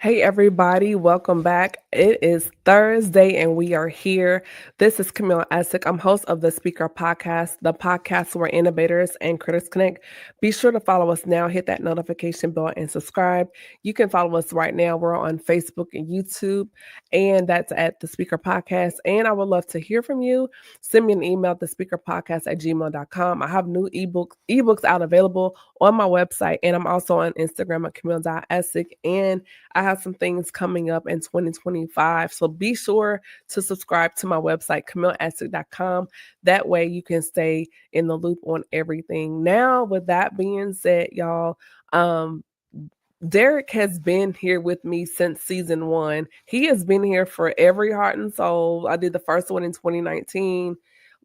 Hey, everybody, welcome back. It is Thursday and we are here. This is Camille Essick. I'm host of the Speaker Podcast, the podcast where innovators and critics connect. Be sure to follow us now, hit that notification bell, and subscribe. You can follow us right now. We're on Facebook and YouTube, and that's at the Speaker Podcast. And I would love to hear from you. Send me an email, thespeakerpodcast@gmail.com. I have new ebooks out available on my website, and I'm also on Instagram at Camille.Essick. And I have some things coming up in 2025. So be sure to subscribe to my website, CamilleEssick.com. That way you can stay in the loop on everything. Now, with that being said, y'all, Derek has been here with me since season one. He has been here for every heart and soul. I did the first one in 2019.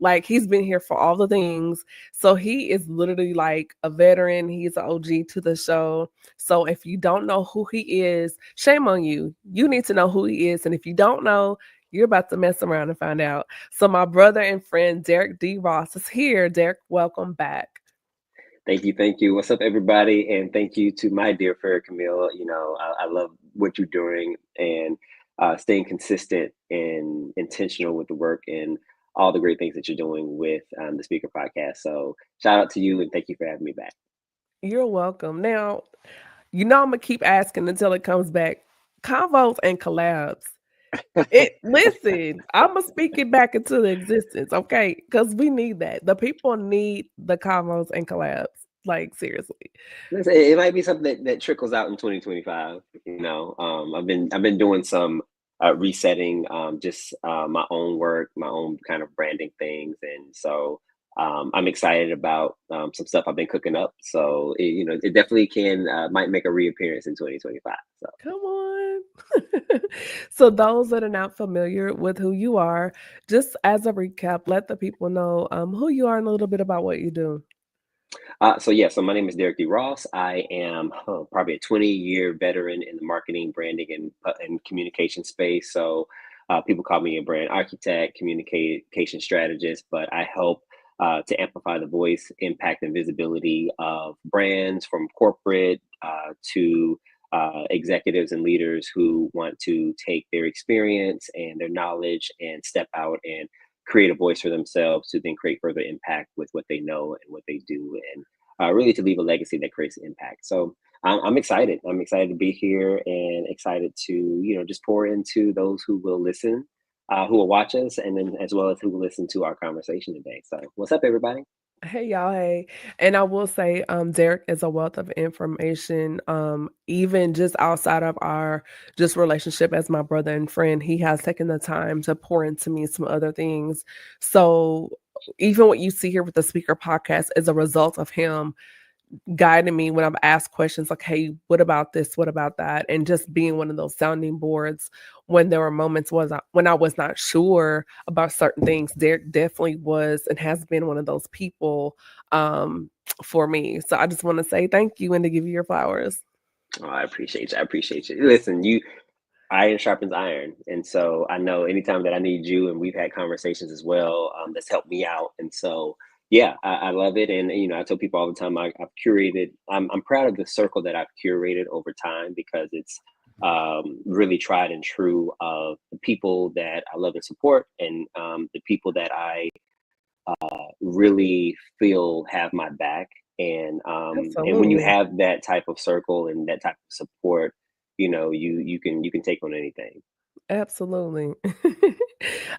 Like, he's been here for all the things. So he is literally like a veteran. He's an OG to the show. So if you don't know who he is, shame on you. You need to know who he is. And if you don't know, you're about to mess around and find out. So my brother and friend Derek D. Ross is here. Derek, welcome back. Thank you. Thank you. What's up, everybody? And thank you to my dear friend Camille. I love what you're doing and staying consistent and intentional with the work and all the great things that you're doing with the Speaker Podcast. So shout out to you and thank you for having me back. You're welcome. Now, I'm gonna keep asking until it comes back. Convos and collabs. Listen, I'm gonna speak it back into the existence, okay? Because we need that. The people need the convos and collabs. Like, seriously. It might be something that trickles out in 2025. I've been doing some resetting, just my own work, my own kind of branding things, and so I'm excited about some stuff I've been cooking up. So it definitely can might make a reappearance in 2025. So Come on. So those that are not familiar with who you are, just as a recap, let the people know who you are and a little bit about what you do. so my name is Derek D. Ross. I am probably a 20-year veteran in the marketing, branding, and communication space. So people call me a brand architect, communication strategist, but I help to amplify the voice, impact, and visibility of brands from corporate to executives and leaders who want to take their experience and their knowledge and step out and create a voice for themselves to then create further impact with what they know and what they do, and really to leave a legacy that creates impact. So I'm excited. I'm excited to be here and excited to just pour into those who will listen, who will watch us, and then as well as who will listen to our conversation today. So what's up, everybody? Hey y'all, hey. And I will say, Derek is a wealth of information. Even just outside of our just relationship as my brother and friend, he has taken the time to pour into me some other things. So even what you see here with the Speaker Podcast is a result of him guiding me when I've asked questions like, hey, what about this? What about that? And just being one of those sounding boards when there were moments when I was not sure about certain things. Derek definitely was and has been one of those people for me. So I just want to say thank you and to give you your flowers. Oh, I appreciate you. I appreciate you. Listen, iron sharpens iron, and so I know anytime that I need you, and we've had conversations as well, that's helped me out. And so yeah, I love it. And I tell people all the time, I've curated. I'm proud of the circle that I've curated over time because it's really tried and true of the people that I love and support, and the people that I really feel have my back. And when you Absolutely. have that type of circle and that type of support, you can take on anything. Absolutely.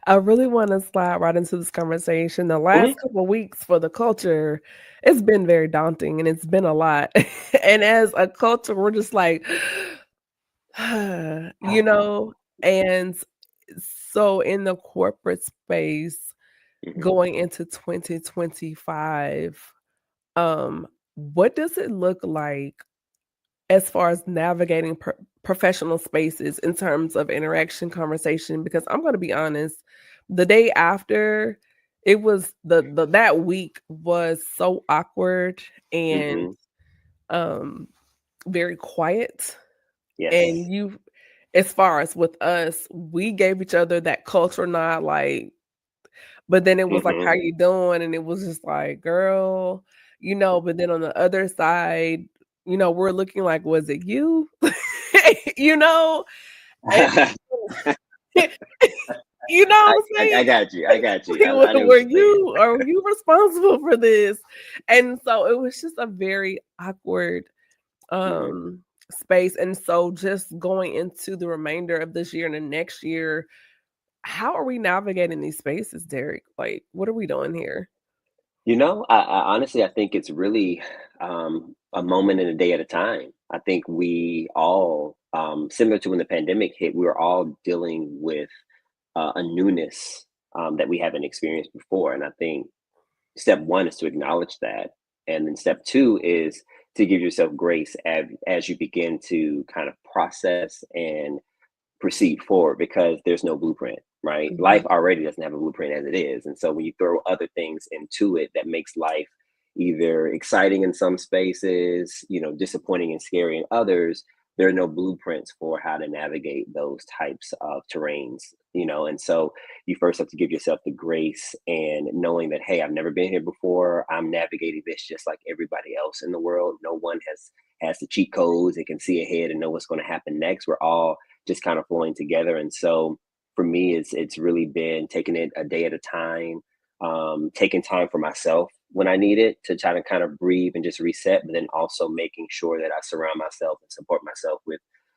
I really want to slide right into this conversation. The Mhm. last couple of weeks for the culture, it's been very daunting and it's been a lot. And as a culture, we're just like, you know, and so in the corporate space Mhm. going into 2025, what does it look like as far as navigating professional spaces in terms of interaction, conversation? Because I'm gonna be honest, the day after, it was the that week was so awkward and, Mhm. um, very quiet, and Yes. as far as with us, we gave each other that cultural nod, like, but then it was like, "How Mhm. you doing?" And it was just like, "Girl," but then on the other side, we're looking like, "Was it you?" you know, and I, you know what I'm I saying? got you. I got you. I know Were what you're saying. you are you responsible for this? And so it was just a very awkward Hmm. space. And so just going into the remainder of this year and the next year, how are we navigating these spaces, Derek? Like, what are we doing here? I honestly, I think it's really a moment and a day at a time. I think we all, similar to when the pandemic hit, we were all dealing with a newness that we haven't experienced before. And I think step one is to acknowledge that. And then step two is to give yourself grace as you begin to kind of process and proceed forward because there's no blueprint, right? Life Mhm. already doesn't have a blueprint as it is. And so when you throw other things into it that makes life either exciting in some spaces, disappointing and scary in others, there are no blueprints for how to navigate those types of terrains. And so you first have to give yourself the grace and knowing that, hey, I've never been here before. I'm navigating this just like everybody else in the world. No one has the cheat codes and can see ahead and know what's going to happen next. We're all just kind of flowing together. And so for me, it's really been taking it a day at a time, taking time for myself when I need it to try to kind of breathe and just reset, but then also making sure that I surround myself and support myself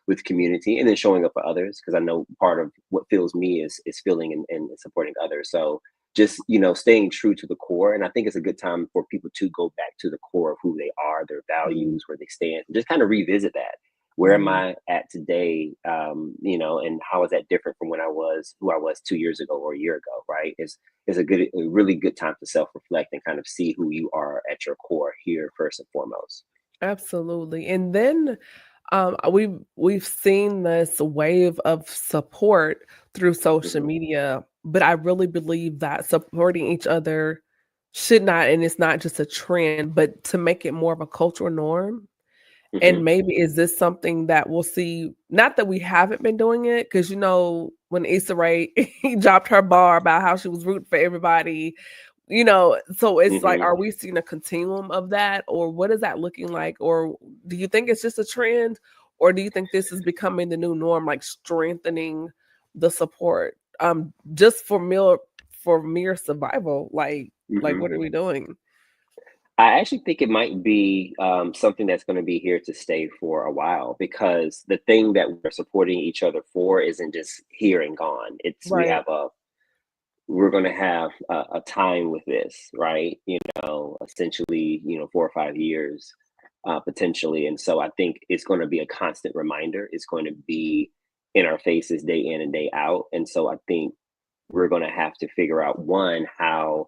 with community and then showing up for others because I know part of what fills me is feeling and supporting others. So just staying true to the core, and I think it's a good time for people to go back to the core of who they are, their Mhm. values, where they stand, and just kind of revisit that. Where am Mhm. I at today? And how is that different from when I was who I was 2 years ago or a year ago? Right? Is a really good time to self reflect and kind of see who you are at your core here first and foremost. Absolutely. And then we've seen this wave of support through social Hmm. media, but I really believe that supporting each other should not, and it's not just a trend, but to make it more of a cultural norm. And Hmm. maybe is this something that we'll see, not that we haven't been doing it, because when Issa Rae dropped her bar about how she was rooting for everybody, so it's like, Hmm. are we seeing a continuum of that, or what is that looking like? Or do you think it's just a trend, or do you think this is becoming the new norm, like strengthening the support, just for mere survival? Like Hmm. what are we doing? I actually think it might be something that's going to be here to stay for a while because the thing that we're supporting each other for isn't just here and gone. Right. We're going to have a time with this, right? Essentially, 4 or 5 years potentially. And so I think it's going to be a constant reminder. It's going to be in our faces day in and day out. And so I think we're going to have to figure out one, how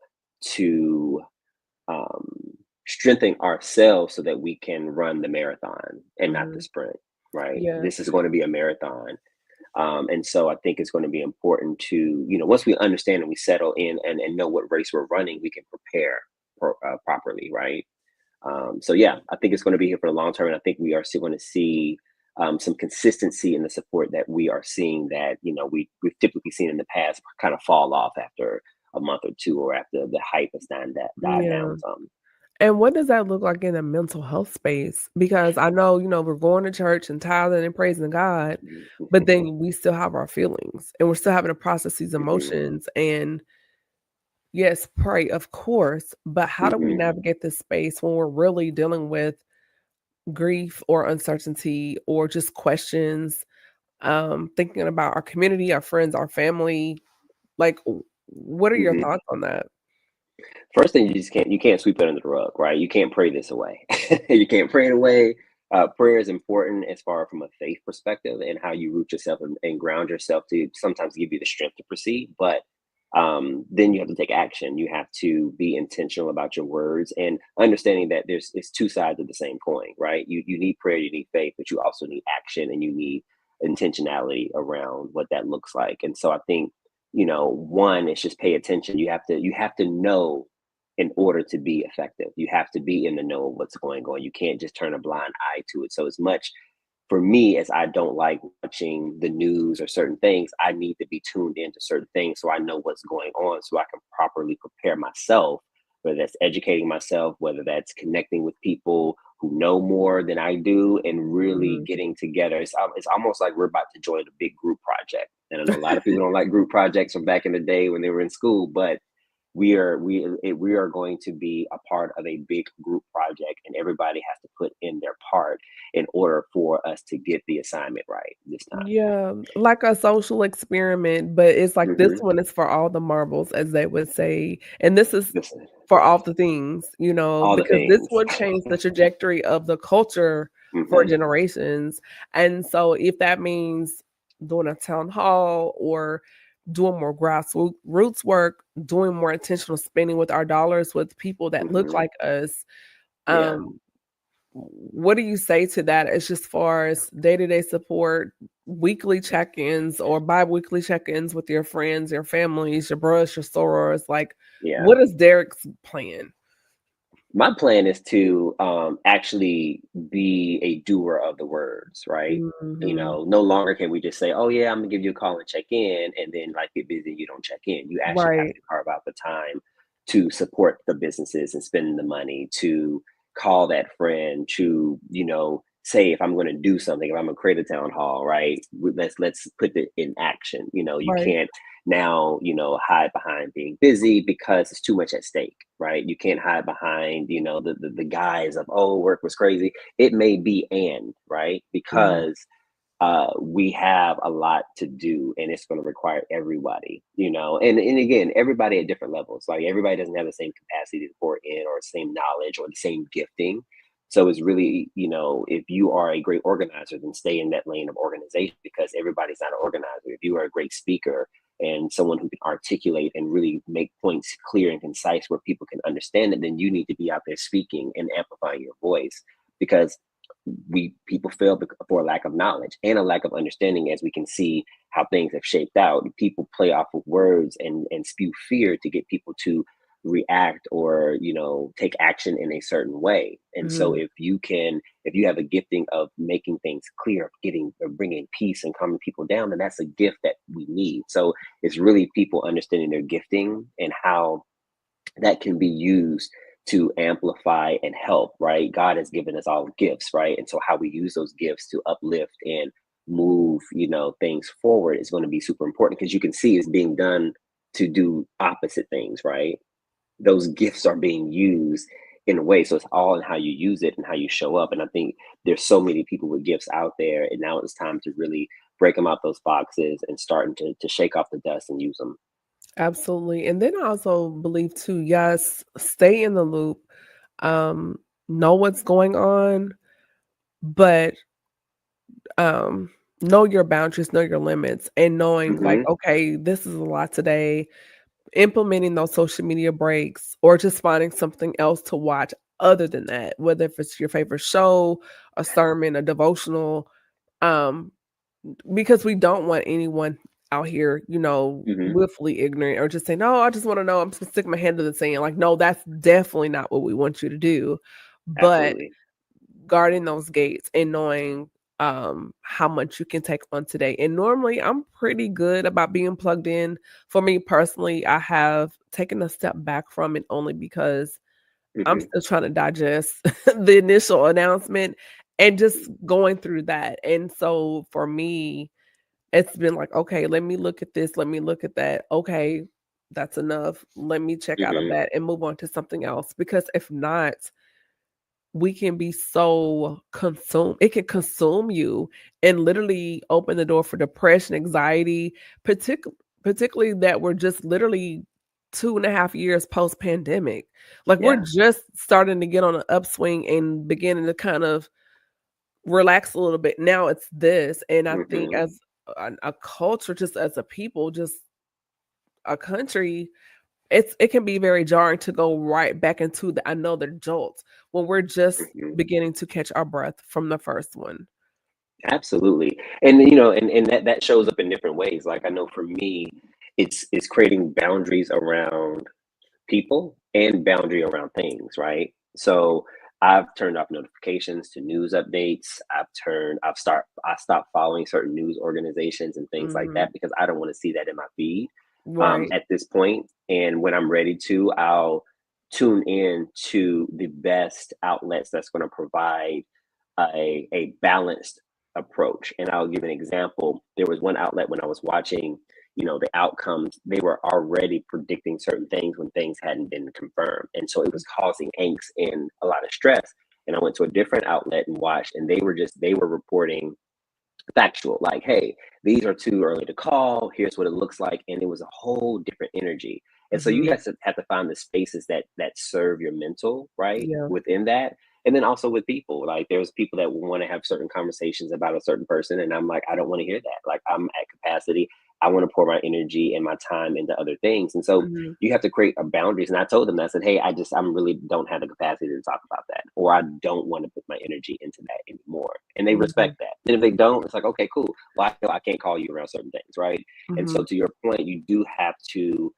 to um, strengthen ourselves so that we can run the marathon and not the Mhm. sprint, right? Yeah. This is going to be a marathon. And so I think it's going to be important to, once we understand and we settle in and know what race we're running, we can prepare properly, right? So yeah, I think it's going to be here for the long term. And I think we are still going to see some consistency in the support that we are seeing that, we've typically seen in the past kind of fall off after a month or two or after the hype has died Yeah. down some. And what does that look like in a mental health space? Because I know, we're going to church and tithing and praising God, but then we still have our feelings and we're still having to process these Hmm. emotions. And yes, pray, of course, but how do we Hmm. navigate this space when we're really dealing with grief or uncertainty or just questions, thinking about our community, our friends, our family? Like, what are your Hmm. thoughts on that? First thing, you can't sweep it under the rug, right? You can't pray this away. You can't pray it away. Prayer is important as far from a faith perspective and how you root yourself and ground yourself to sometimes give you the strength to proceed. But then you have to take action. You have to be intentional about your words and understanding that it's two sides of the same coin, right? You need prayer, you need faith, but you also need action and you need intentionality around what that looks like. And so I think one is just pay attention. You have to know in order to be effective. You have to be in the know of what's going on. You can't just turn a blind eye to it. So as much for me as I don't like watching the news or certain things, I need to be tuned into certain things so I know what's going on so I can properly prepare myself, whether that's educating myself, whether that's connecting with people who know more than I do, and really Mhm. getting together. It's almost like we're about to join a big group project. And I know a lot of people don't like group projects from back in the day when they were in school, but we are going to be a part of a big group project, and everybody has to put in their part in order for us to get the assignment right this time. Yeah, like a social experiment, but it's like this Hmm. one is for all the marbles, as they would say, and this is Listen, for all yes, the things, all the because this things. will change the trajectory of the culture for Hmm. generations, and so if that means doing a town hall or doing more roots work, doing more intentional spending with our dollars with people that look Hmm. like us, Yeah. um what do you say to that as just far as day-to-day support, weekly check-ins or bi-weekly check-ins with your friends, your families, your bros, your sorors? Like, Yeah. what is Derek's plan? My plan is to actually be a doer of the words, right? Mhm. No longer can we just say, "Oh yeah, I'm gonna give you a call and check in," and then like get busy, you don't check in. You actually have Right. to carve out the time to support the businesses and spend the money to call that friend to, say if I'm going to do something, if I'm going to create a town hall, right? Let's put it in action. You Right. can't now hide behind being busy because it's too much at stake, right? You can't hide behind the guise of, oh, work was crazy. It may be, and right, Mhm. because we have a lot to do, and it's going to require everybody, and again, everybody at different levels. Like everybody doesn't have the same capacity to pour in, or same knowledge, or the same gifting. So it's really, if you are a great organizer, then stay in that lane of organization, because everybody's not an organizer. If you are a great speaker and someone who can articulate and really make points clear and concise where people can understand it, then you need to be out there speaking and amplifying your voice, because we people fail for a lack of knowledge and a lack of understanding. As we can see how things have shaped out, people play off of words and spew fear to get people to react, or take action in a certain way. And so Mhm. if you have a gifting of making things clear, of getting or bringing peace and calming people down, then that's a gift that we need. So it's really people understanding their gifting and how that can be used to amplify and help, right? God has given us all gifts, right? And so how we use those gifts to uplift and move, things forward is going to be super important, because you can see it's being done to do opposite things, right? Those gifts are being used in a way. So it's all in how you use it and how you show up. And I think there's so many people with gifts out there, and now it's time to really break them out those boxes and starting to shake off the dust and use them. Absolutely, and then I also believe too, yes, stay in the loop, um, know what's going on, but, um, know your boundaries, know your limits, and knowing like, Hmm. "Okay, this is a lot today." Implementing those social media breaks or just finding something else to watch other than that, whether if it's your favorite show, a sermon, a devotional, um, because we don't want anyone out here, Hmm. willfully ignorant or just say, "No, I just wanna know, I'm just gonna stick my hand to the sand." Like, no, that's definitely not what we want you to do, but Absolutely. guarding those gates and knowing, how much you can take on today, and normally, I'm pretty good about being plugged in. For me personally, I have taken a step back from it only because I'm Hmm. still trying to digest the initial announcement and just going through that, and so, for me, it's been like, "Okay, let me look at this, let me look at that. Okay, that's enough. Let me check out of Hmm. that and move on to something else," because if not, we can be so consumed, it can consume you and literally open the door for depression, anxiety, particularly that we're just literally 2.5 years post-pandemic. Like, we're Yeah. just starting to get on an upswing and beginning to kind of relax a little bit. Now it's this, and I think Hmm. as a culture, just as a people, just a country, it can be very jarring to go right back into the another jolt when we're just Hmm. beginning to catch our breath from the first one. Absolutely. And and that shows up in different ways. Like I know for me, it's creating boundaries around people and boundary around things, right? So I've turned off notifications to news updates. I stopped following certain news organizations and things like Mhm. that, because I don't want to see that in my feed Right. at this point. And when I'm ready to, I'll tune in to the best outlets that's going to provide a balanced approach. And I'll give an example. There was one outlet when I was watching, the outcomes, they were already predicting certain things when things hadn't been confirmed. And so it was causing angst and a lot of stress. And I went to a different outlet and watched, and they were reporting factual, like, hey, these are too early to call, here's what it looks like. And it was a whole different energy. And so you Mhm. have to find the spaces that serve your mental, right, Yeah. within that. And then also with people, like there's people that want to have certain conversations about a certain person, and I'm like, I don't want to hear that. Like, I'm at capacity. I want to pour my energy and my time into other things. And so Mhm. you have to create a boundaries. And I told them, I said, hey, I'm really don't have the capacity to talk about that, or I don't want to put my energy into that anymore. And they Yeah. respect that. And if they don't, it's like, okay, cool. Well, I know I can't call you around certain things, right? And so Mhm. to your point, you do have to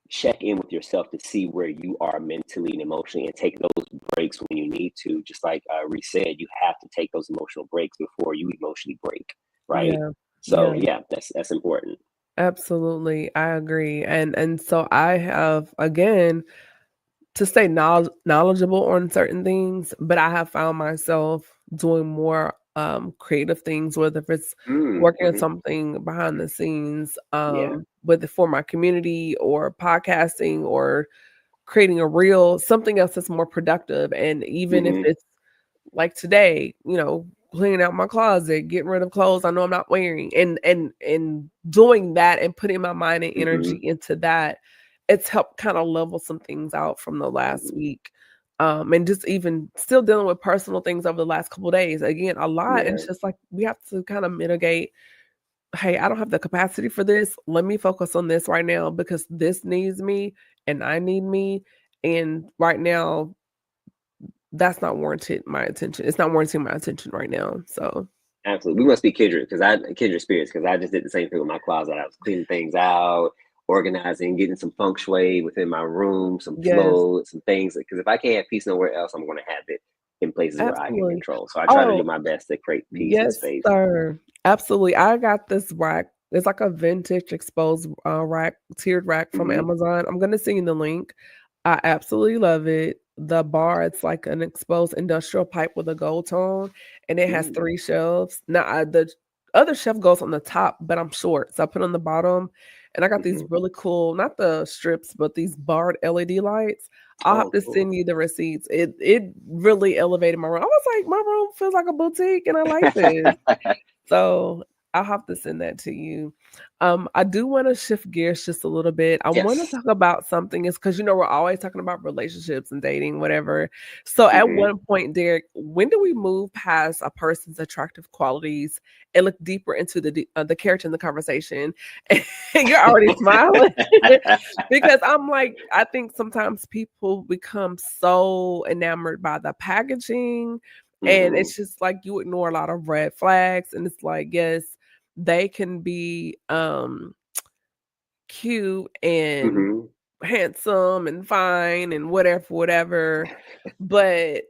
check in with yourself to see where you are mentally and emotionally, and take those breaks when you need to. Just like Reese said, you have to take those emotional breaks before you emotionally break, right? Yeah. So Yeah. yeah, that's important. Absolutely. I agree. And so I have, again, to stay knowledgeable on certain things, but I have found myself doing more creative things, whether if it's working on Mm-hmm. something behind the scenes, Yeah. whether for my community or podcasting or creating a reel, something else that's more productive. And even if Mm-hmm. it's like today, cleaning out my closet, getting rid of clothes I know I'm not wearing, and doing that and putting my mind and energy Mm-hmm. into that, it's helped kind of level some things out from the last Mm-hmm. week. And just even still dealing with personal things over the last couple days. Again, a lot. And Yeah. it's just like we have to kind of mitigate. Hey, I don't have the capacity for this. Let me focus on this right now because this needs me and I need me. And right now, that's not warranted my attention. It's not warranting my attention right now, so Absolutely. We must be kindred spirits, because I just did the same thing with my closet. I was cleaning things out, organizing, getting some feng shui within my room, some yes, flow, some things. Because if I can't have peace nowhere else, I'm going to have it in places where I can absolutely. control. So I try to do Oh, my best to create peace and yes, space. sir. Absolutely. I got this rack. It's like a vintage exposed, rack, tiered rack from Hmm. Amazon. I'm gonna send you the link. I absolutely love it. The bar, it's like an exposed industrial pipe with a gold tone, and it has Mm, 3 shelves. Now, the other shelf goes on the top, but I'm short, so I put it on the bottom, and I got these hmm. really cool, not the strips, but these barred LED lights. I'll have Oh, to cool. send you the receipts. It really elevated my room. I was like, "My room feels like a boutique, and I like this." So, I'll have to send that to you. I do wanna shift gears just a little bit. I wanna Yes. talk about something is because we're always talking about relationships and dating, whatever. So, at Hmm. one point, Derek, when do we move past a person's attractive qualities and look deeper into the character in the conversation? You're already smiling because I'm like, I think sometimes people become so enamored by the packaging, and Hmm. it's just like you ignore a lot of red flags, and it's like, yes, they can be, cute and Hmm. handsome and fine and whatever, whatever, but,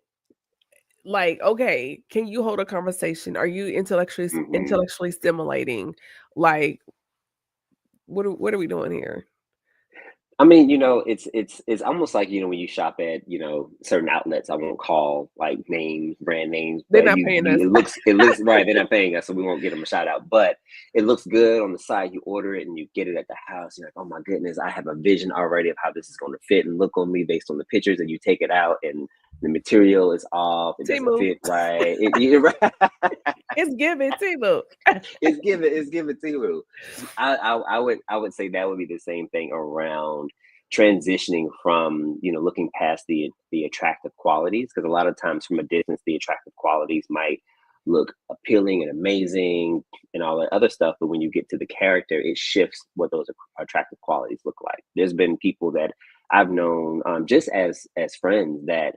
like, okay, can you hold a conversation? Are you Hmm. intellectually stimulating? Like, what are we doing here? I mean, it's almost like, when you shop at, certain outlets. I won't call like names, brand names, They're but not you paying you us. it looks right. They're not paying us, so we won't get them a shout out. But it looks good on the site. You order it and you get it at the house. You're like, oh my goodness, I have a vision already of how this is going to fit and look on me based on the pictures. And you take it out and the material is off. It doesn't Temu. fit right. You're right. It's giving Temu. It's given to you. I would say that would be the same thing around transitioning from, looking past the attractive qualities, because a lot of times from a distance the attractive qualities might look appealing and amazing and all that other stuff, but when you get to the character, it shifts what those attractive qualities look like. There's been people that I've known, just as friends, that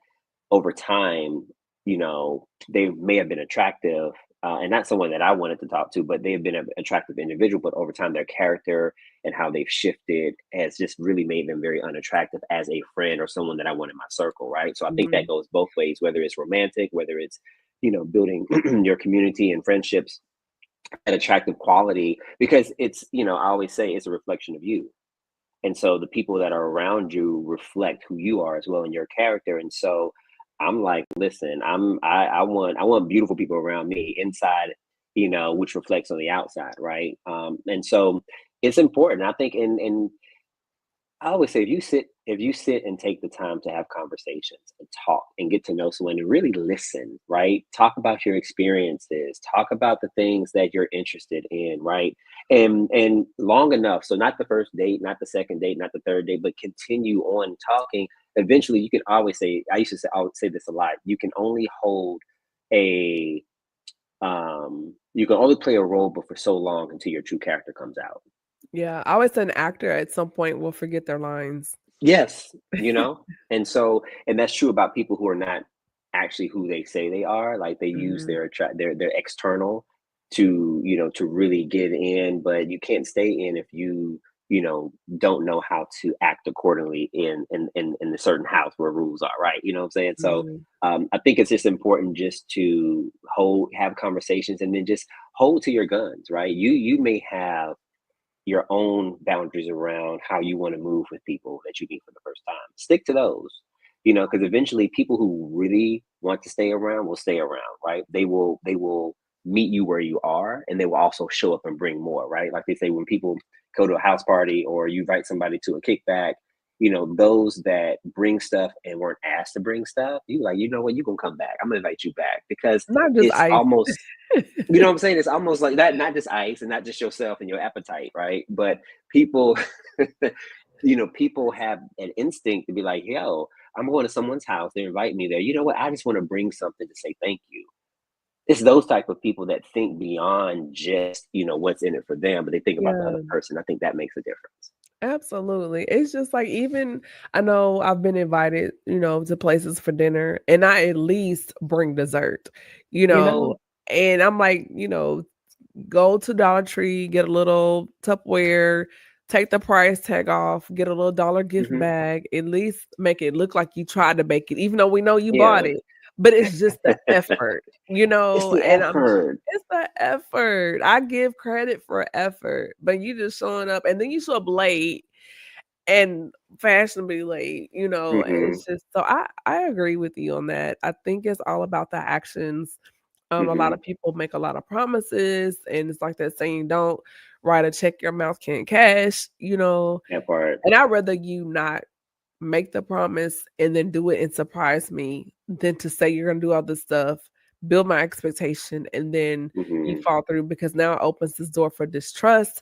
over time, they may have been attractive, and not someone that I wanted to talk to, but they've been an attractive individual. But over time, their character and how they've shifted has just really made them very unattractive as a friend or someone that I want in my circle, right? So I think that Mhm. goes both ways, whether it's romantic, whether it's, building your community and friendships, an attractive quality, because it's, I always say it's a reflection of you. And so the people that are around you reflect who you are as well in your character. And so I'm like, listen, I want beautiful people around me inside, which reflects on the outside, right? And so it's important. I think, and I always say if you sit and take the time to have conversations and talk and get to know someone and really listen, right? Talk about your experiences, talk about the things that you're interested in, right? And long enough, so not the first date, not the second date, not the third date, but continue on talking. Eventually you can always say, I would say this a lot, a you can only play a role but for so long until your true character comes out. Yeah, I always say an actor at some point will forget their lines. Yes, and that's true about people who are not actually who they say they are. Like they use Mhm. their external to really get in, but you can't stay in if don't know how to act accordingly in the certain house where rules are, right? You know what I'm saying? So Mhm. I think it's just important just to have conversations and then just hold to your guns, right? You may have your own boundaries around how you want to move with people that you meet for the first time. Stick to those, because eventually people who really want to stay around will stay around, right? They will meet you where you are, and they will also show up and bring more, right? Like they say, when people go to a house party or you invite somebody to a kickback, those that bring stuff and weren't asked to bring stuff, you like, you know what, you're gonna come back. I'm gonna invite you back because Not just it's ice. almost you know what I'm saying? It's almost like that, not just ice and not just yourself and your appetite, right? But people, people have an instinct to be like, yo, I'm going to someone's house. They invite me there. You know what? I just want to bring something to say thank you. It's those type of people that think beyond just, what's in it for them, but they think about the other Yeah. person. I think that makes a difference. Absolutely. It's just like even I know I've been invited, to places for dinner and I at least bring dessert, you You know, know? and I'm like, go to Dollar Tree, get a little Tupperware, take the price tag off, get a little dollar gift Hmm. bag, at least make it look like you tried to make it, even though we know you bought Yeah. it. But it's just the effort, It's the and effort. it's the effort. I give credit for effort, but you just showing up and then you show up late and fashionably late, Hmm. it's just so I agree with you on that. I think it's all about the actions. A lot Hmm. of people make a lot of promises, and it's like that saying, "Don't write a check your mouth can't cash," That part. and I'd rather you not make the promise and then do it and surprise me than to say you're gonna do all this stuff, build my expectation, and then you Hmm. fall through because now it opens this door for distrust,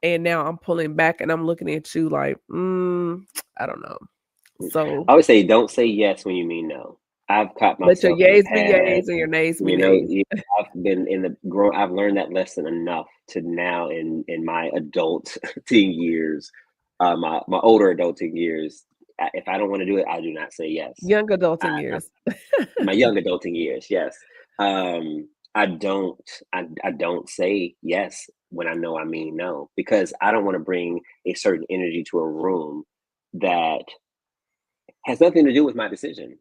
and now I'm pulling back and I'm looking at you like, I don't know. So I would say don't say yes when you mean no. I've caught let your myself in the yays be past, yays and your nays be nays. yeah, I've been in the grown I've learned that lesson enough to now in my adult teen years, my older adulting years, if I don't want to do it, I do not say yes. Young I, adulting I, years. my young adulting years, yes. I don't I don't say yes when I know I mean no because I don't want to bring a certain energy to a room that has nothing to do with my decision.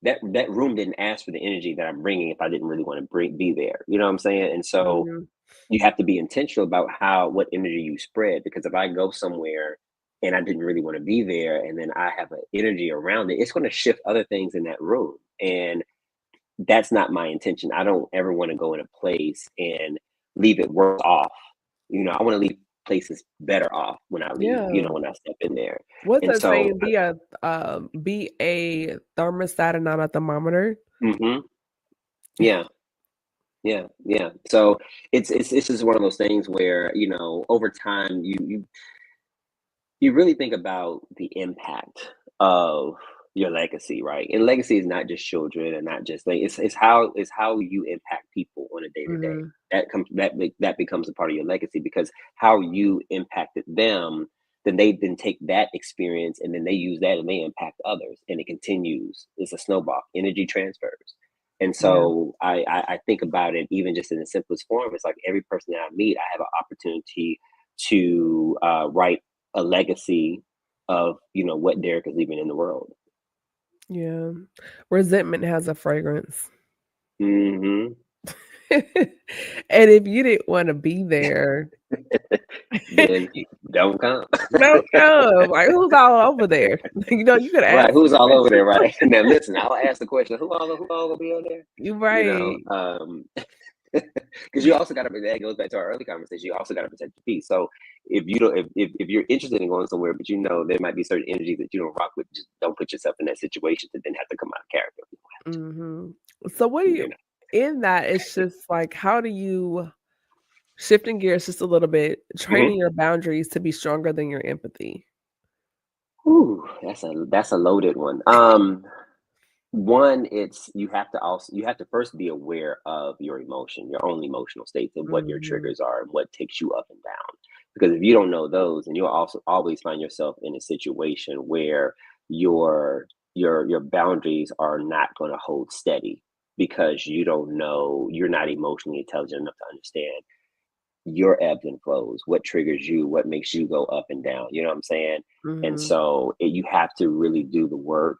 That room didn't ask for the energy that I'm bringing if I didn't really want to be there. You know what I'm saying? And so Mhm. you have to be intentional about what energy you spread because if I go somewhere and I didn't really want to be there and then I have an energy around it, it's going to shift other things in that room. And that's not my intention. I don't ever want to go in a place and leave it worse off. I want to leave places better off when I leave, Yeah. when I step in there. What's And that so, saying? Be a thermostat and not a thermometer. mhm, yeah. Yeah, yeah. So it's just one of those things where over time you really think about the impact of your legacy, right? And legacy is not just children and not just like it's how you impact people on a day to day. Mhm. That becomes a part of your legacy because how you impacted them, then they then take that experience and then they use that and they impact others, and it continues. It's a snowball. Energy transfers. And Yeah. so I think about it even just in the simplest form. It's like every person that I meet, I have an opportunity to write a legacy of what Derek is leaving in the world. Yeah. Resentment has a fragrance. Hmm. And if you didn't wanna be there Then you don't come. Don't come. Like, who's all over there? You could Right, ask who's the all over there, question. right? Now listen, I'll ask the question, who all gonna be on there? You're You know, right. because you also got to that goes back to our early conversation. You also got to protect your peace. So if you don't, if you're interested in going somewhere, but you know there might be certain energies that you don't rock with, just don't put yourself in that situation to then have to come out of character. Hmm. So what do You you know. in that? It's just like, how do you shifting gears just a little bit, Mhm. training your boundaries to be stronger than your empathy? Ooh, that's a loaded one. One, it's you have to first be aware of your emotion, your own emotional states, and what your Hmm. triggers are and what takes you up and down. Because if you don't know those, then you'll also always find yourself in a situation where your boundaries are not going to hold steady because you don't know, you're not emotionally intelligent enough to understand your ebbs and flows, what triggers you, what makes you go up and down. You know what I'm saying? And Hmm. so you have to really do the work,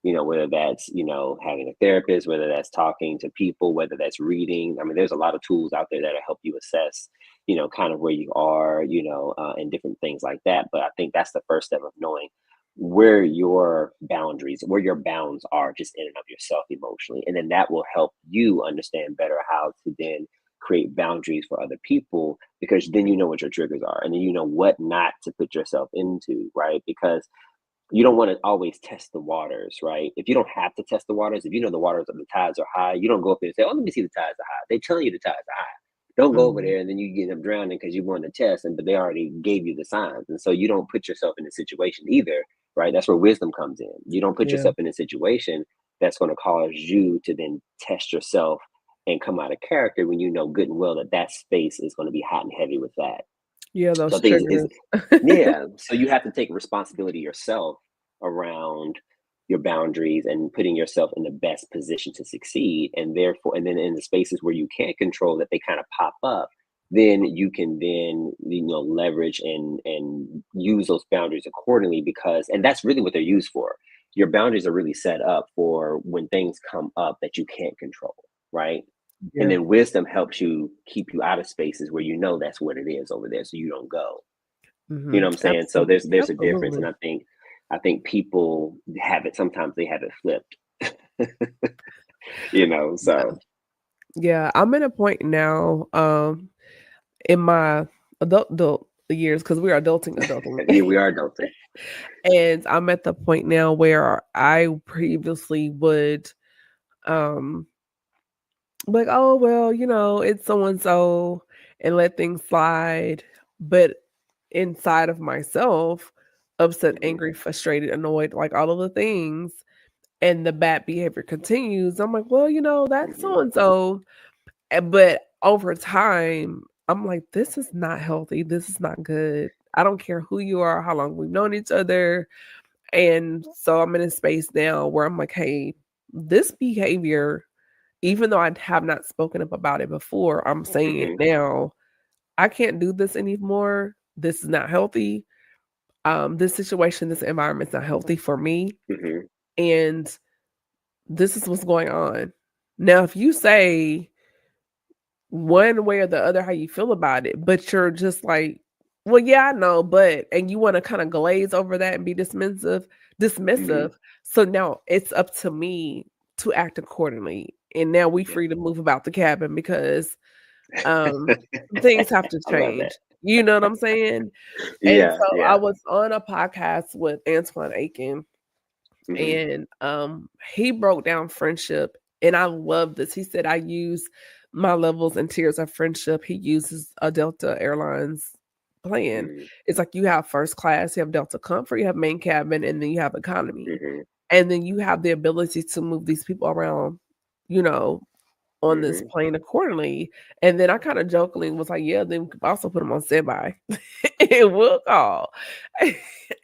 whether that's, having a therapist, whether that's talking to people, whether that's reading. I mean, there's a lot of tools out there that'll help you assess, kind of where you are, and different things like that. But I think that's the first step of knowing where your boundaries, where your bounds are just in and of yourself emotionally. And then that will help you understand better how to then create boundaries for other people because then you know what your triggers are and then you know what not to put yourself into, right? Because you don't want to always test the waters, right? If you don't have to test the waters, if you know the waters of the tides are high, you don't go up there and say, "Oh, let me see the tides are high." They telling you the tides are high. Don't go over Hmm. there and then you get them drowning because you wanted to test, and but they already gave you the signs, and so you don't put yourself in a situation either, right? That's where wisdom comes in. You don't put Yeah. yourself in a situation that's going to cause you to then test yourself and come out of character when you know good and well that that space is going to be hot and heavy with that. Yeah, So I those think is triggers. yeah. So you have to take responsibility yourself around your boundaries and putting yourself in the best position to succeed. And therefore, and then in the spaces where you can't control that they kind of pop up, then you can then, leverage and use those boundaries accordingly because and that's really what they're used for. Your boundaries are really set up for when things come up that you can't control, right? And Yeah. then wisdom helps you keep you out of spaces where you know that's what it is over there, so you don't go. You Hmm. know what I'm saying? So Absolutely. there's a difference, and Absolutely. I think people have it sometimes they have it flipped. Yeah. So Yeah. I'm at a point now, in my adult years, because we're adulting. yeah, we are adulting. And I'm at the point now where I previously would um like, oh well, it's so and so and let things slide. But inside of myself, upset, Mhm, angry, frustrated, annoyed, like all of the things, and the bad behavior continues. I'm like, well, that's mhm, so and so. But over time, I'm like, this is not healthy. This is not good. I don't care who you are, how long we've known each other. And so I'm in a space now where I'm like, hey, this behavior, even though I have not spoken up about it before, I'm saying it mhm, now. I can't do this anymore. This is not healthy. This situation, this environment's not healthy for me. mhm, And this is what's going on. Now, if you say one way or the other how you feel about it, but you're just like, well, yeah, I know, but and you want to kind of glaze over that and be mhm. dismissive. So now it's up to me to act accordingly. And now we Yeah. free to move about the cabin because um things have to I love that. change. You know what I'm saying? And Yeah, so I yeah. was on a podcast with Antoine Aiken, Mhm, and he broke down friendship, and I love this. He said I use my levels and tiers of friendship. He uses a Delta Airlines plan. mhm, It's like you have first class, you have Delta Comfort, you have main cabin, and then you have economy. mhm, And then you have the ability to move these people around, you know, on this mhm. plane accordingly. And then I kind of jokingly was like, yeah, then we could also put them on standby and we'll call.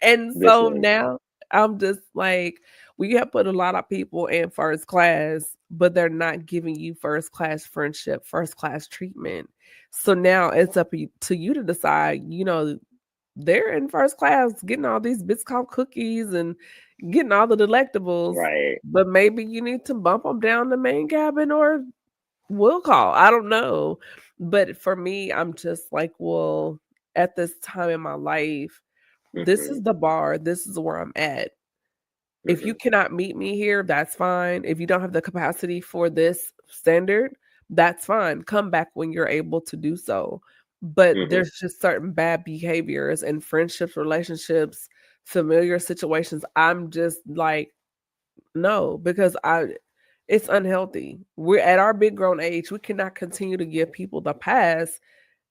And so Listen, now I'm just like, we have put a lot of people in first class, but they're not giving you first class friendship, first class treatment. So now it's up to you to decide, they're in first class getting all these Biscoff cookies and getting all the delectables, right. but maybe you need to bump them down the main cabin or will call. I don't know. But for me, I'm just like, well, at this time in my life, this Mhm, is the bar, this is where I'm at. If you mhm, cannot meet me here, that's fine. If you don't have the capacity for this standard, that's fine. Come back when you're able to do so. But mhm, there's just certain bad behaviors and friendships, relationships, familiar situations. I'm just like, no, because I it's unhealthy. We're at our big grown age. We cannot continue to give people the pass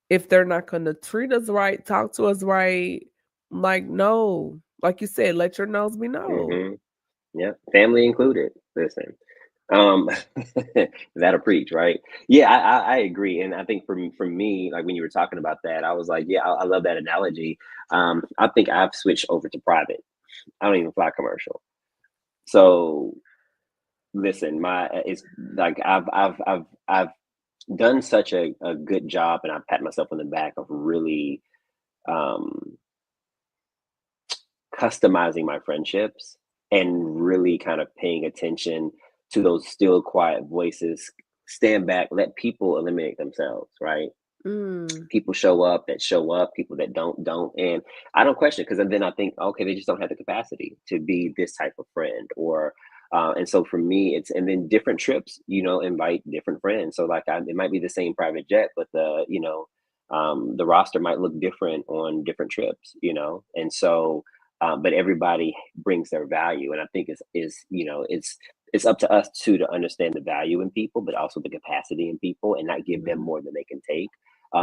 if they're not gonna treat us right, talk to us right. Like, no. Like you said, let your nose be no. mhm. Yeah, family included. Listen, um, that'll preach, right? Yeah, I agree, and I think for me, like when you were talking about that, I was like, yeah, I love that analogy. I think I've switched over to private. I don't even fly commercial. So listen, my it's like I've done such a good job, and I pat myself on the back of really um, customizing my friendships and really kind of paying attention to those still quiet voices. Stand back, let people eliminate themselves, right? Mm. People show up, people that don't. And I don't question because then I think, okay, they just don't have the capacity to be this type of friend. Or and so for me, it's and then different trips, invite different friends. So like it might be the same private jet, but the roster might look different on different trips, and so but everybody brings their value, and I think it's up to us too to understand the value in people, but also the capacity in people, and not give them Mhm. more than they can take.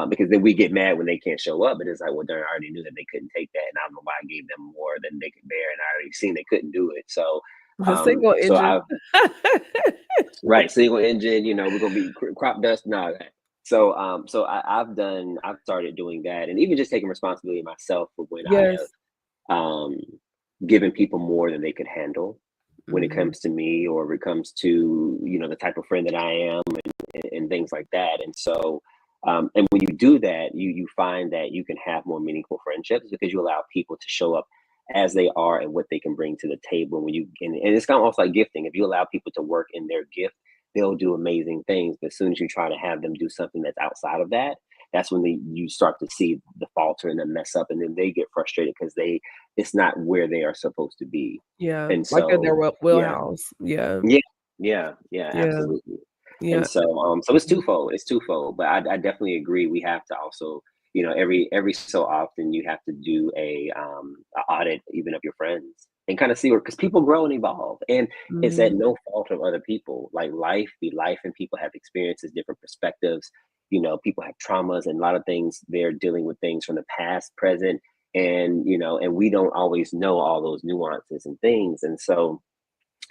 Because then we get mad when they can't show up, but it's like, well, darn, I already knew that they couldn't take that, and I don't know why I gave them more than they could bear, and I already seen they couldn't do it. So, The single so engine. I right single engine, we're gonna be crop dust, no. So I've started doing that, and even just taking responsibility myself for when I Yes. have given people more than they could handle when it Mhm. comes to me, or if it comes to the type of friend that I am, and things like that. And so, and when you do that, you find that you can have more meaningful friendships because you allow people to show up as they are and what they can bring to the table. And it's kind of almost like gifting. If you allow people to work in their gift, they'll do amazing things. But as soon as you try to have them do something that's outside of that, that's when you start to see the falter and the mess up, and then they get frustrated because it's not where they are supposed to be. Yeah, And like in their so, yeah, wheelhouse. Yeah. yeah, yeah, Yeah. absolutely. And Yeah. so, so it's Mhm. twofold. It's twofold. But I definitely agree. We have to also, every so often, you have to do a audit even of your friends and kind of see where, because people grow and evolve, and it's at Mhm. no fault of other people. Like life be life, and people have experiences, different perspectives. People have traumas, and a lot of things they're dealing with things from the past, present, and we don't always know all those nuances and things. And so,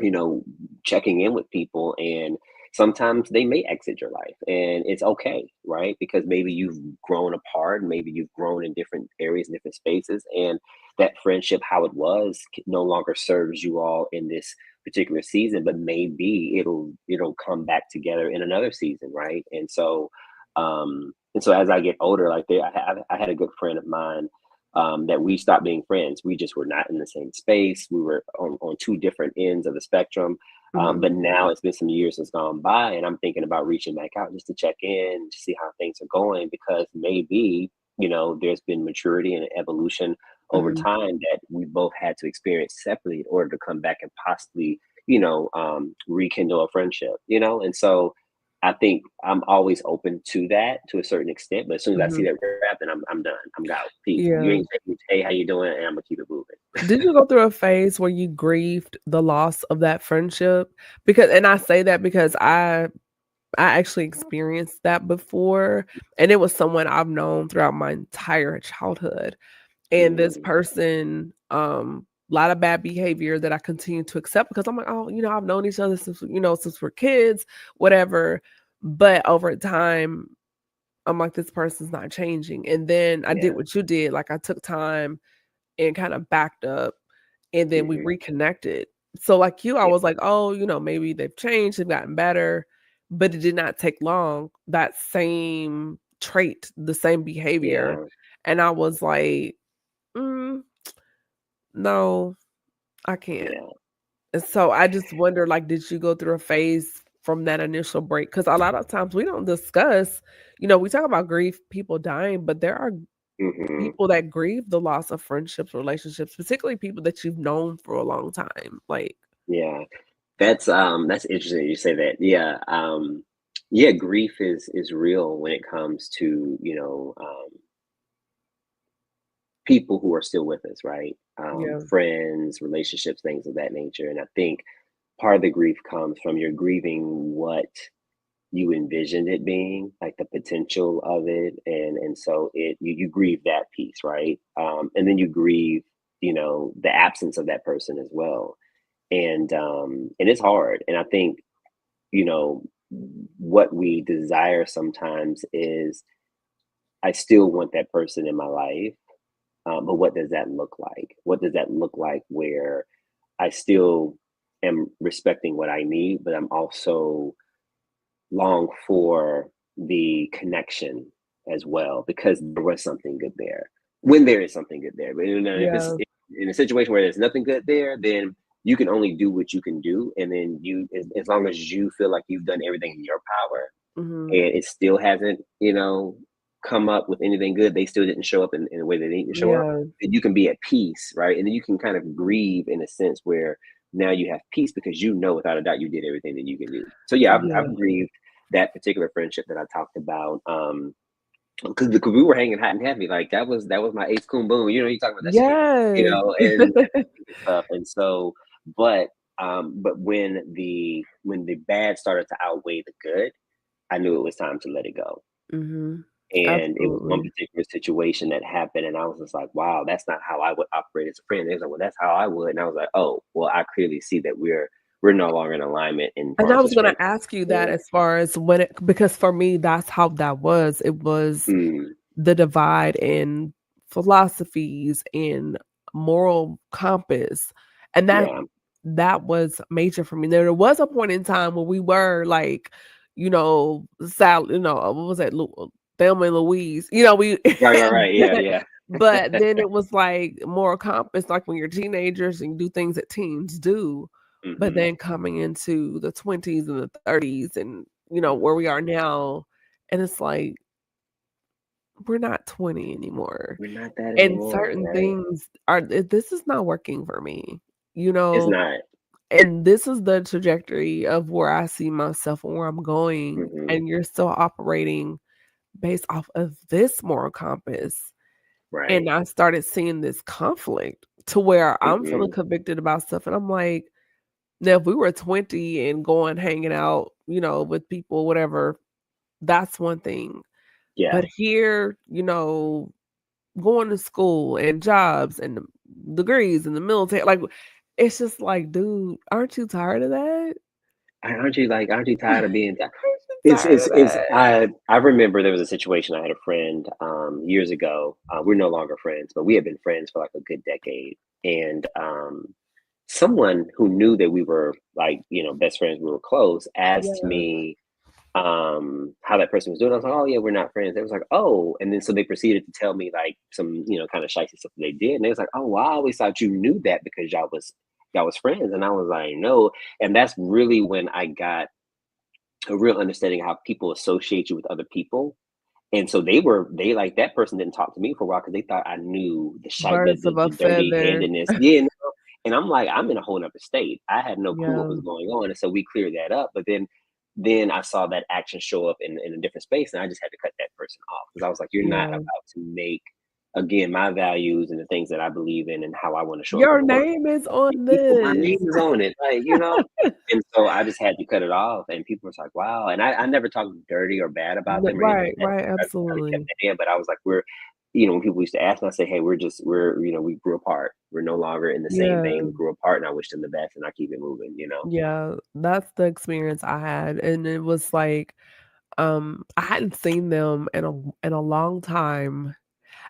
you know, checking in with people, and sometimes they may exit your life, and it's okay, right? Because maybe you've grown apart, maybe you've grown in different areas, different spaces, and that friendship, how it was, no longer serves you all in this particular season, but maybe it'll come back together in another season, right? And so as I get older, like I had a good friend of mine, that we stopped being friends. We just were not in the same space. We were on two different ends of the spectrum. Mhm. But now it's been some years since gone by, and I'm thinking about reaching back out just to check in, to see how things are going, because maybe, there's been maturity and evolution over Mhm. time that we both had to experience separately in order to come back and possibly, rekindle a friendship, and so I think I'm always open to that to a certain extent, but as soon as I see Mhm. that wrap, then I'm done. I'm out. Peace. You Yeah. ain't saying, "Hey, how you doing?" And I'm gonna keep it moving. Did you go through a phase where you grieved the loss of that friendship? Because and I say that because I actually experienced that before, and it was someone I've known throughout my entire childhood. And this Mm, person, a lot of bad behavior that I continue to accept because I'm like, "Oh, I've known each other since we're kids, whatever." But over time, I'm like, "This person's not changing." And then I did yeah. what you did, like, I took time and kinda backed up, and then we Hmm. reconnected. So, like you, I Yeah. was like, "Oh, maybe they've changed, they've gotten better," but it did not take long, that same trait, the same behavior, Yeah. and I was like, "Mm, no, I can't." Yeah. And so I just wonder, like, did you go through a phase from that initial break? Because a lot of times we don't discuss, we talk about grief, people dying, but there are Hmm. people that grieve the loss of friendships, relationships, particularly people that you've known for a long time. Like, Yeah. That's interesting you say that. Yeah. Yeah, grief is real when it comes to, people who are still with us, right? yeah, Friends, relationships, things of that nature. And I think part of the grief comes from you're grieving what you envisioned it being, like the potential of it, and so you grieve that piece, right? And then you grieve, the absence of that person as well, and it's hard. And I think, you know what we desire sometimes is, I still want that person in my life, but what does that look like? What does that look like where I still am respecting what I need, but I'm also long for the connection as well, because there was something good there. When there is something good there, but if it's yeah, in a situation where there's nothing good there, then you can only do what you can do, and then as long as you feel like you've done everything in your power, mhm, and it still hasn't, come up with anything good, they still didn't show up in the way they need to show up, yeah, then you can be at peace, right? And then you can kind of grieve in a sense where now you have peace because you know without a doubt you did everything that you can do. So yeah, I've yeah. grieved that particular friendship that I talked about. Because we were hanging hot and heavy, like that was my ace coon boom. You talk about that shit, Yes. and stuff. And so, but when the bad started to outweigh the good, I knew it was time to let it go. Mhm. And it was one Absolutely. particular situation that happened, and I was just like, "Wow, that's not how I would operate as a friend." They was like, "Well, that's how I would," and I was like, "Oh, well, I clearly see that we're no longer in alignment in And far I as was this gonna friendship ask is you that concerned." as far as when it because for me, that's how that was. It was Mm, the divide in philosophies, in moral compass, and yeah, that was major for me. There was a point in time where we were like, what was that, Thelma and Louise, we right, right, right, yeah, yeah, but then it was like moral compass, like when you're teenagers and you do things that teens do, but hmm then coming into the 20s and the 30s and, where we are now, and it's like, we're not 20 anymore. we're not that And anymore, certain right? things this is not working for me, It's not. and this is the trajectory of where I see myself and where I'm going, Hmm. and you're still operating based off of this moral compass. And Right. I started seeing this conflict to where I'm feeling Hmm. convicted about stuff, and I'm like, now if we were 20 and going hanging out, with people, whatever, that's one thing. Yeah. But here, going to school and jobs and degrees and the military, like, it's just like, dude, aren't you tired of that? Aren't you tired of being tired? Aren't you tired of that? I remember there was a situation. I had a friend years ago. We're no longer friends, but we had been friends for like a good decade. And someone who knew that we were like, best friends, we were close, asked Yeah, me how that person was doing. I was like, "Oh yeah, we're not friends." They was like, "Oh," and then so they proceeded to tell me like some, kind of shitey stuff that they did. And they was like, "Oh, well, I always thought you knew that because y'all was friends." And I was like, "No." And that's really when I got a real understanding of how people associate you with other people. And so they like that person didn't talk to me for a while because they thought I knew the shite, birds of a the dirty feather. handedness. Yeah, no. And I'm like, I'm in a whole nother state. I had no clue what Yeah, was going on. And so we cleared that up. But then I saw that action show up in a different space, and I just had to cut that person off because I was like, you're not yeah. about to make, again, my values and the things that I believe in and how I want to show up in Your the world. name is on My this. name is on it, like. And so I just had to cut it off, and people was like, "Wow." And I never talked dirty or bad about them or anything Right, like that. right, I kinda kept absolutely. that in, but I was like, when people used to ask me, I say, "Hey, we grew apart. We're no longer in the same Yeah, vein. We grew apart, and I wish them the best, and I keep it moving." yeah, that's the experience I had, and it was like, I hadn't seen them in a long time,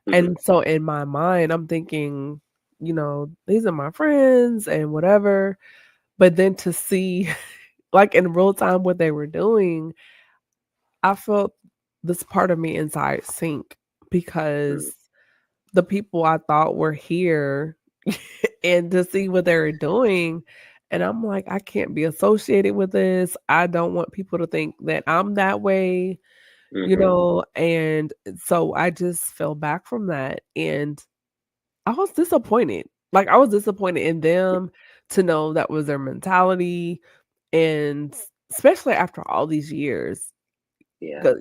Mhm. and so in my mind, I'm thinking, these are my friends and whatever, but then to see, like, in real time what they were doing, I felt this part of me inside sink Mm. because the people I thought were here and to see what they were doing, And I'm like, I can't be associated with this. I don't want people to think that I'm that way, Mhm. and so I just fell back from that, and I was disappointed. Like, I was disappointed in them to know that was their mentality, and especially after all these years, Yeah. 'cause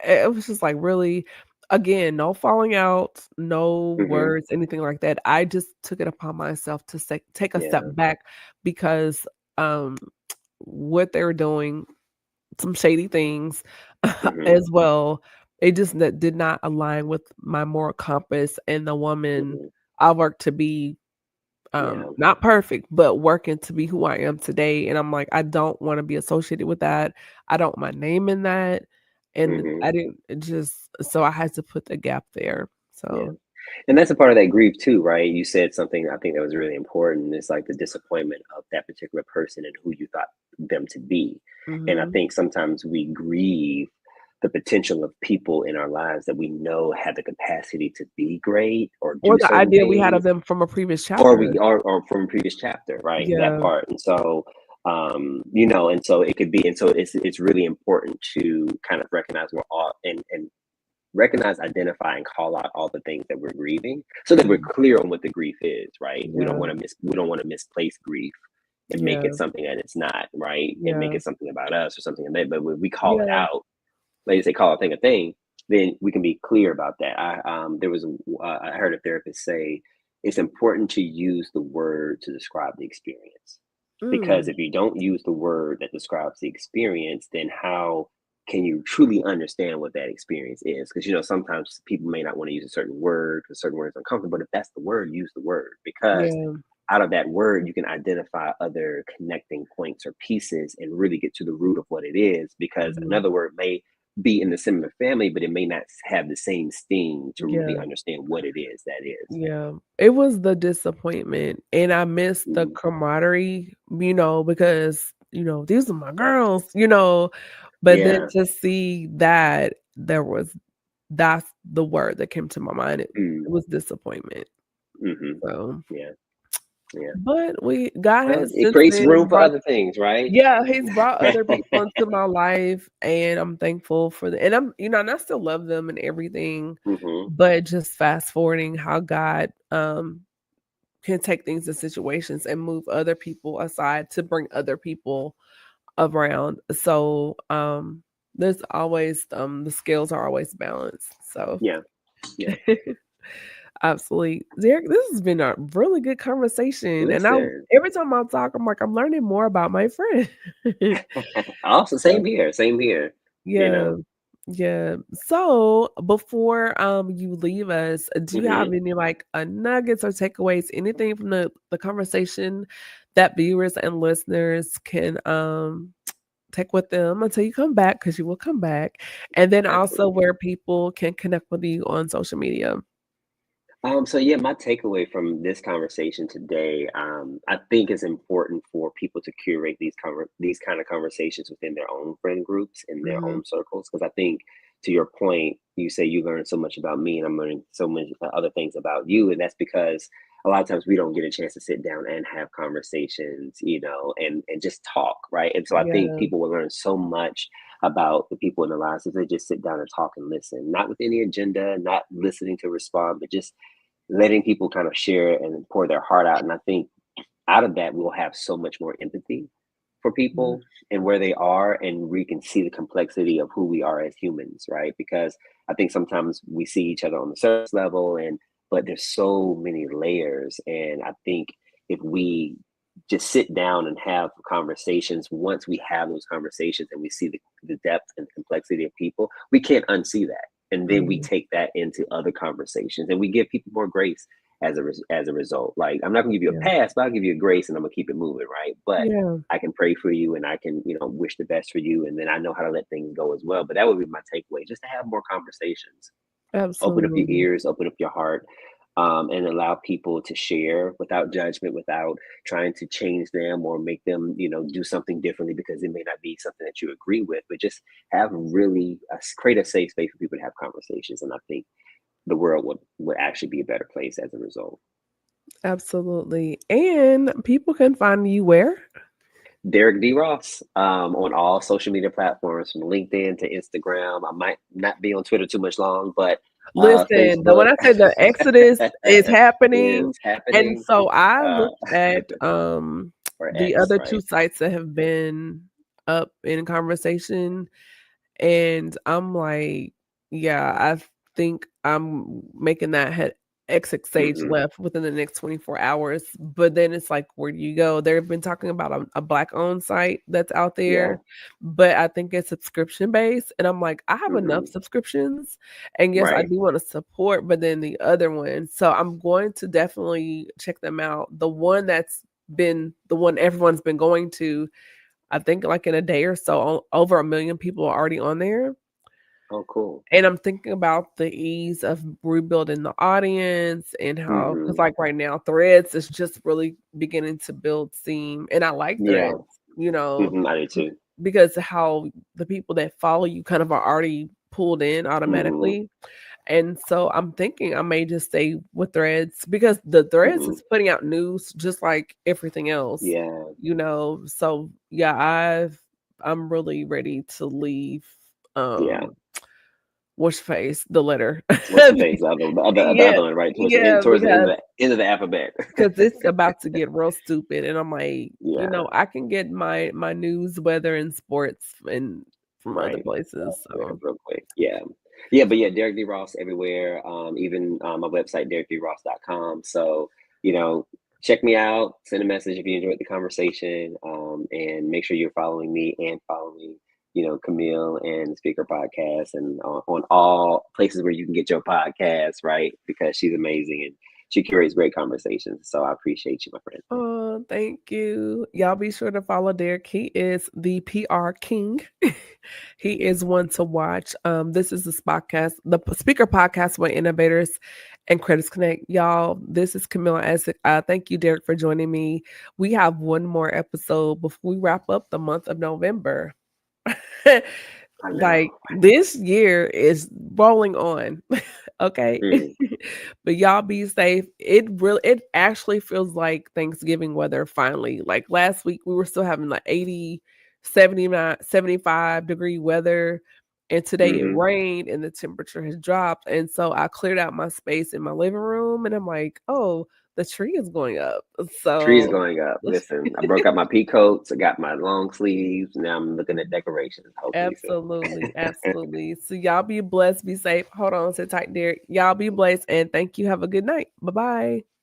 it was just like, really, again, no falling out, no Mhm. words, anything like that. I just took it upon myself to say take a step Yeah. back because, um, what they were doing, some shady things Mhm. as well. It just that did not align with my moral compass and the woman Mhm. I work to be, Yeah. not perfect, but working to be who I am today, and I'm like, I don't wanna be associated with that. I don't want my name in that, and Mhm. I didn't it just so I had to put the gap there. Yeah. So And that's a part of that grief too, right? You said something I think that was really important. It's like the disappointment of that particular person and who you thought them to be. And I mhm. think sometimes we grieve the potential of people in our lives that we know have the capacity to be great or Or do the certain idea we had of things, them from a previous or chapter. we or from a previous chapter, right? That Yeah. part. And so and so it could be, and so it's really important to kind of recognize we're all and recognize, identify, and call out all the things that we're grieving, so that we're Mhm. clear on what the grief is, right? Yeah. We don't want to misplace grief and make it Yeah. something that it's not, right? And make Yeah. it something about us or something. And but when we call it Yeah. out, like you say, call a thing, then we can be clear about that. I heard a therapist say it's important to use the word to describe the experience, because Mm. if you don't use the word that describes the experience, then how can you truly understand what that experience is? Because sometimes people may not want to use a certain word because certain words are uncomfortable, but if that's the word, use the word, because Yeah. out of that word you can identify other connecting points or pieces and really get to the root of what it is, because Mhm. another word may be in the similar family, but it may not have the same sting to really Yeah. understand what it is that is. Yeah, it was the disappointment, and I missed the Mhm. camaraderie, because, these are my girls, but then Yeah. to see that that's the word that came to my mind. It Mm. was disappointment. Hmm. So, Yeah. Yeah. but God Well, has it since creates room then for brought other things, right? yeah, he's brought other people into my life, and I'm thankful for the and and I still love them and everything, Hmm. but just fast forwarding how God, can take things in situations and move other people aside to bring other people around. So, there's always, the scales are always balanced. So, Yeah. Yeah. absolutely. Derek, this has been a really good conversation, and I Listen. every time I talk, I'm like, I'm learning more about my friend. Also, same So, here. Same here. You yeah. know. Yeah. So before you leave us, do you have Hmm. any like nuggets or takeaways, anything from the conversation that viewers and listeners can take with them until you come back, because you will come back. And then also Absolutely. where people can connect with you on social media. So yeah, my takeaway from this conversation today, I think it's important for people to curate these kind of conversations within their own friend groups in their Mhm. own circles. Because I think, to your point, you say you learned so much about me, and I'm learning so many other things about you, and that's because a lot of times we don't get a chance to sit down and have conversations, and just talk, right? And so I think Yeah. people will learn so much about the people in their lives if they just sit down and talk and listen, not with any agenda, not listening to respond, but just letting people kind of share and pour their heart out. And I think out of that, we'll have so much more empathy for Mhm. people and where they are, and we can see the complexity of who we are as humans, right? Because I think sometimes we see each other on the surface level, but there's so many layers. And I think if we just sit down and have conversations, once we have those conversations and we see the depth and complexity of people, we can't unsee that. And then we Mhm. take that into other conversations and we give people more grace as a result. Like, I'm not gonna give you a Yeah. pass, but I'll give you a grace and I'm gonna keep it moving, right? But Yeah. I can pray for you and I can, wish the best for you. And then I know how to let things go as well. But that would be my takeaway, just to have more conversations. Open up your Absolutely. ears, open up your heart, and allow people to share without judgment, without trying to change them or make them, do something differently because it may not be something that you agree with, but just create a safe space for people to have conversations. And I think the world would actually be a better place as a result. Absolutely. And people can find you where? Derek D. Ross on all social media platforms from LinkedIn to Instagram. I might not be on Twitter too much long, but Listen, when Facebook I say the exodus is happening, is and happening. so I Uh, looked at or the X, other two right? sites that have been up in conversation, and I'm like, yeah, I think I'm making that head exit stage Hmm. left within the next 24 hours. But then it's like, where do you go? They've been talking about a black owned site that's out Yeah. there, but I think it's subscription based. And I'm like, I have enough Hmm. subscriptions. And yes, I Right. do want to support, but then the other one. So I'm going to definitely check them out. The one that's been the one everyone's been going to, I think like in a day or so, over 1 million people are already on there. Oh, cool. And I'm thinking about the ease of rebuilding the audience and how, because Hmm. like right now, Threads is just really beginning to build steam. And I like Yeah. Threads, you know, I do b- too. because how the people that follow you kind of are already pulled in Hmm. automatically. And so I'm thinking I may just stay with Threads because the Threads Hmm. is putting out news just like everything else, Yeah. you know. So yeah, I'm really ready to leave Yeah. what's face the letter. What's the face? The Yeah, other one, right? yeah, Towards the because end of the alphabet. it's about to get real stupid, and I'm like, you Yeah. know, I can get my news, weather, and sports and from other Right. places. So Real quick. Yeah. Yeah, but yeah, Derek D. Ross everywhere. Even my website, derekdross.com. So, you know, check me out, send a message if you enjoyed the conversation. And make sure you're following me and following, Camille and the Speaker Podcast and on all places where you can get your podcast, right? Because she's amazing and she curates great conversations. So I appreciate you, my friend. oh, thank you. Y'all be sure to follow Derek. He is the PR king. He is one to watch. This is the speaker podcast with innovators and Critics Connect. Y'all, this is Camilla Essex. Thank you, Derek, for joining me. We have one more episode before we wrap up the month of November. I Like know. this year is rolling on. Okay. Mm, But y'all be safe. It actually feels like Thanksgiving weather finally. Like last week we were still having like 80, 79, 75-degree weather. And today it hmm. rained and the temperature has dropped. And so I cleared out my space in my living room and I'm like, oh, the tree is going up. Trees So going up. Listen, I broke out my pea coats. I got my long sleeves. Now I'm looking at decorations. Hopefully soon. absolutely, absolutely. So y'all be blessed, be safe. Hold on, sit tight, Derek. Y'all be blessed and thank you. Have a good night. Bye bye.